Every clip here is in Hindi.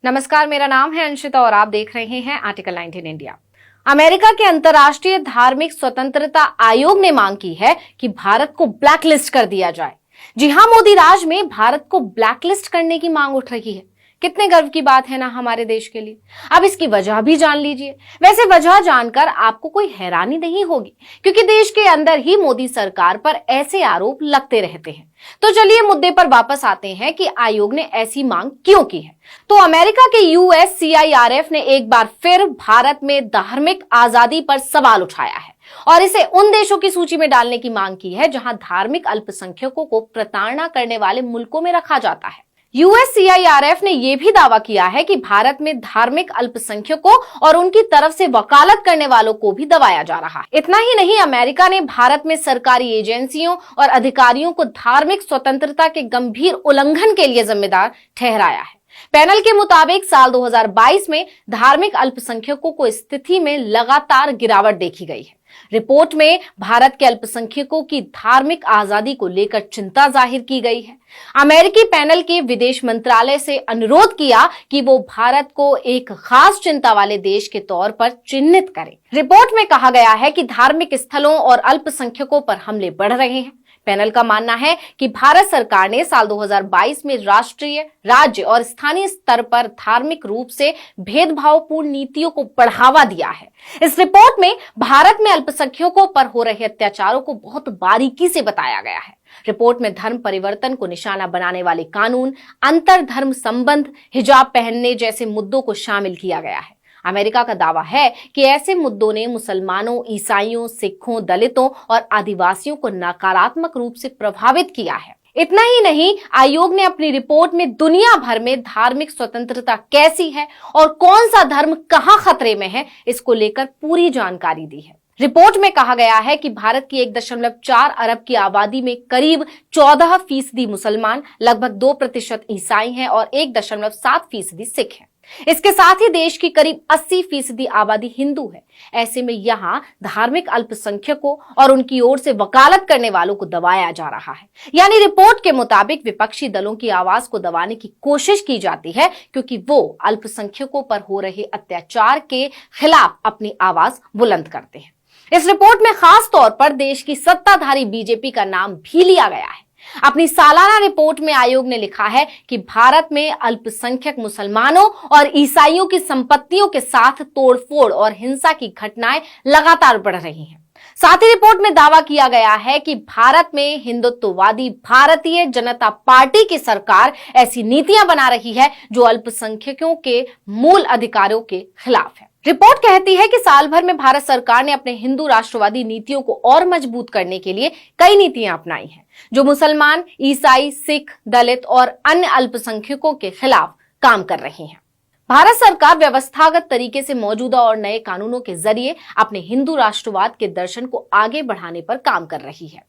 नमस्कार, मेरा नाम है अंशिता और आप देख रहे हैं आर्टिकल 19 इंडिया। अमेरिका के अंतर्राष्ट्रीय धार्मिक स्वतंत्रता आयोग ने मांग की है कि भारत को ब्लैकलिस्ट कर दिया जाए। जी हां, मोदी राज में भारत को ब्लैकलिस्ट करने की मांग उठ रही है। कितने गर्व की बात है ना हमारे देश के लिए। अब इसकी वजह भी जान लीजिए। वैसे वजह जानकर आपको कोई हैरानी नहीं होगी, क्योंकि देश के अंदर ही मोदी सरकार पर ऐसे आरोप लगते रहते हैं। तो चलिए मुद्दे पर वापस आते हैं कि आयोग ने ऐसी मांग क्यों की है। तो अमेरिका के USCIRF ने एक बार फिर भारत में धार्मिक आजादी पर सवाल उठाया है और इसे उन देशों की सूची में डालने की मांग की है जहां धार्मिक अल्पसंख्यकों को प्रताड़ना करने वाले मुल्कों में रखा जाता है। USCIRF ने यह भी दावा किया है कि भारत में धार्मिक अल्पसंख्यकों और उनकी तरफ से वकालत करने वालों को भी दबाया जा रहा है। इतना ही नहीं, अमेरिका ने भारत में सरकारी एजेंसियों और अधिकारियों को धार्मिक स्वतंत्रता के गंभीर उल्लंघन के लिए जिम्मेदार ठहराया है। पैनल के मुताबिक साल 2022 में धार्मिक अल्पसंख्यकों को स्थिति में लगातार गिरावट देखी गई है। रिपोर्ट में भारत के अल्पसंख्यकों की धार्मिक आजादी को लेकर चिंता जाहिर की गई है। अमेरिकी पैनल के विदेश मंत्रालय से अनुरोध किया कि वो भारत को एक खास चिंता वाले देश के तौर पर चिन्हित करे। रिपोर्ट में कहा गया है कि धार्मिक स्थलों और अल्पसंख्यकों पर हमले बढ़ रहे हैं। पैनल का मानना है कि भारत सरकार ने साल 2022 में राष्ट्रीय, राज्य और स्थानीय स्तर पर धार्मिक रूप से भेदभावपूर्ण नीतियों को बढ़ावा दिया है। इस रिपोर्ट में भारत में अल्पसंख्यकों पर हो रहे अत्याचारों को बहुत बारीकी से बताया गया है। रिपोर्ट में धर्म परिवर्तन को निशाना बनाने वाले कानून, अंतर धर्म संबंध, हिजाब पहनने जैसे मुद्दों को शामिल किया गया है। अमेरिका का दावा है कि ऐसे मुद्दों ने मुसलमानों, ईसाइयों, सिखों, दलितों और आदिवासियों को नकारात्मक रूप से प्रभावित किया है। इतना ही नहीं, आयोग ने अपनी रिपोर्ट में दुनिया भर में धार्मिक स्वतंत्रता कैसी है और कौन सा धर्म कहां खतरे में है, इसको लेकर पूरी जानकारी दी है। रिपोर्ट में कहा गया है कि भारत की 1.4 अरब की आबादी में करीब 14% मुसलमान, लगभग 2% ईसाई हैं और 1.7% सिख हैं। इसके साथ ही देश की करीब 80% आबादी हिंदू है। ऐसे में यहाँ धार्मिक अल्पसंख्यकों और उनकी ओर से वकालत करने वालों को दबाया जा रहा है। यानी रिपोर्ट के मुताबिक विपक्षी दलों की आवाज को दबाने की कोशिश की जाती है, क्योंकि वो अल्पसंख्यकों पर हो रहे अत्याचार के खिलाफ अपनी आवाज बुलंद करते हैं। इस रिपोर्ट में खास तौर पर देश की सत्ताधारी बीजेपी का नाम भी लिया गया है। अपनी सालाना रिपोर्ट में आयोग ने लिखा है कि भारत में अल्पसंख्यक मुसलमानों और ईसाइयों की संपत्तियों के साथ तोड़फोड़ और हिंसा की घटनाएं लगातार बढ़ रही हैं। साथ ही रिपोर्ट में दावा किया गया है कि भारत में हिंदुत्ववादी भारतीय जनता पार्टी की सरकार ऐसी नीतियां बना रही है जो अल्पसंख्यकों के मूल अधिकारों के खिलाफ है। रिपोर्ट कहती है कि साल भर में भारत सरकार ने अपने हिंदू राष्ट्रवादी नीतियों को और मजबूत करने के लिए कई नीतियां अपनाई हैं, जो मुसलमान, ईसाई, सिख, दलित और अन्य अल्पसंख्यकों के खिलाफ काम कर रही हैं। भारत सरकार व्यवस्थागत तरीके से मौजूदा और नए कानूनों के जरिए अपने हिंदू राष्ट्रवाद के दर्शन को आगे बढ़ाने पर काम कर रही है।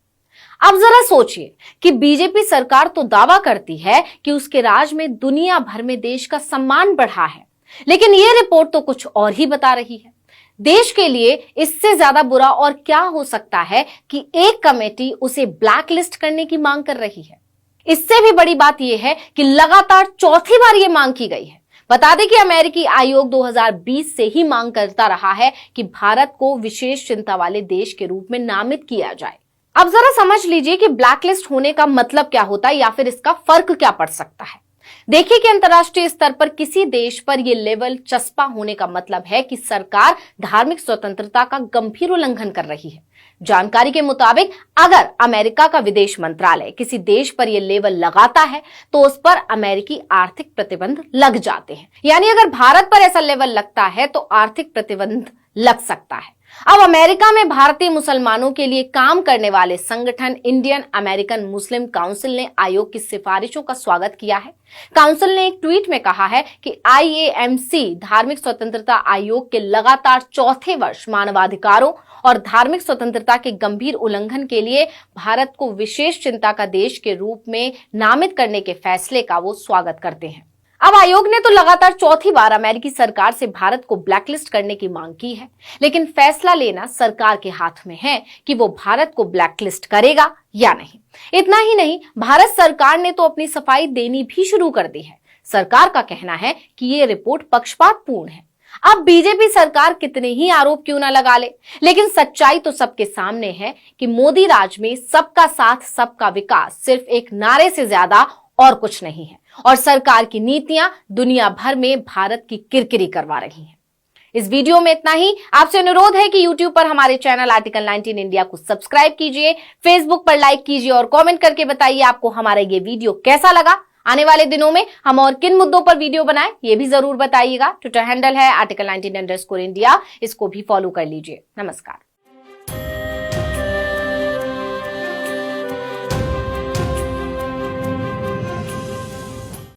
अब जरा सोचिए कि बीजेपी सरकार तो दावा करती है कि उसके राज में दुनिया भर में देश का सम्मान बढ़ा है, लेकिन ये रिपोर्ट तो कुछ और ही बता रही है। देश के लिए इससे ज्यादा बुरा और क्या हो सकता है कि एक कमेटी उसे ब्लैकलिस्ट करने की मांग कर रही है। इससे भी बड़ी बात यह है कि लगातार चौथी बार यह मांग की गई है। बता दें कि अमेरिकी आयोग 2020 से ही मांग करता रहा है कि भारत को विशेष चिंता वाले देश के रूप में नामित किया जाए। अब जरा समझ लीजिए कि ब्लैकलिस्ट होने का मतलब क्या होता है या फिर इसका फर्क क्या पड़ सकता है। देखिए कि अंतर्राष्ट्रीय स्तर पर किसी देश पर यह लेवल चस्पा होने का मतलब है कि सरकार धार्मिक स्वतंत्रता का गंभीर उल्लंघन कर रही है। जानकारी के मुताबिक अगर अमेरिका का विदेश मंत्रालय किसी देश पर यह लेवल लगाता है तो उस पर अमेरिकी आर्थिक प्रतिबंध लग जाते हैं। यानी अगर भारत पर ऐसा लेवल लगता है तो आर्थिक प्रतिबंध लग सकता है। अब अमेरिका में भारतीय मुसलमानों के लिए काम करने वाले संगठन इंडियन अमेरिकन मुस्लिम काउंसिल ने आयोग की सिफारिशों का स्वागत किया है। काउंसिल ने एक ट्वीट में कहा है कि IAMC धार्मिक स्वतंत्रता आयोग के लगातार चौथे वर्ष मानवाधिकारों और धार्मिक स्वतंत्रता के गंभीर उल्लंघन के लिए भारत को विशेष चिंता का देश के रूप में नामित करने के फैसले का वो स्वागत करते हैं। अब आयोग ने तो लगातार चौथी बार अमेरिकी सरकार से भारत को ब्लैकलिस्ट करने की मांग की है, लेकिन फैसला लेना सरकार के हाथ में है कि वो भारत को ब्लैकलिस्ट करेगा या नहीं। इतना ही नहीं, भारत सरकार ने तो अपनी सफाई देनी भी शुरू कर दी है। सरकार का कहना है कि ये रिपोर्ट पक्षपातपूर्ण है। अब बीजेपी सरकार कितने ही आरोप क्यों ना लगा ले, लेकिन सच्चाई तो सबके सामने है कि मोदी राज में सबका साथ सबका विकास सिर्फ एक नारे से ज्यादा और कुछ नहीं है, और सरकार की नीतियां दुनिया भर में भारत की किरकिरी करवा रही हैं। इस वीडियो में इतना ही। आपसे अनुरोध है कि YouTube पर हमारे चैनल आर्टिकल 19 इंडिया को सब्सक्राइब कीजिए, Facebook पर लाइक कीजिए और कमेंट करके बताइए आपको हमारा ये वीडियो कैसा लगा। आने वाले दिनों में हम और किन मुद्दों पर वीडियो बनाएं ये भी जरूर बताइएगा। ट्विटर हैंडल है article19_India, इसको भी फॉलो कर लीजिए। नमस्कार।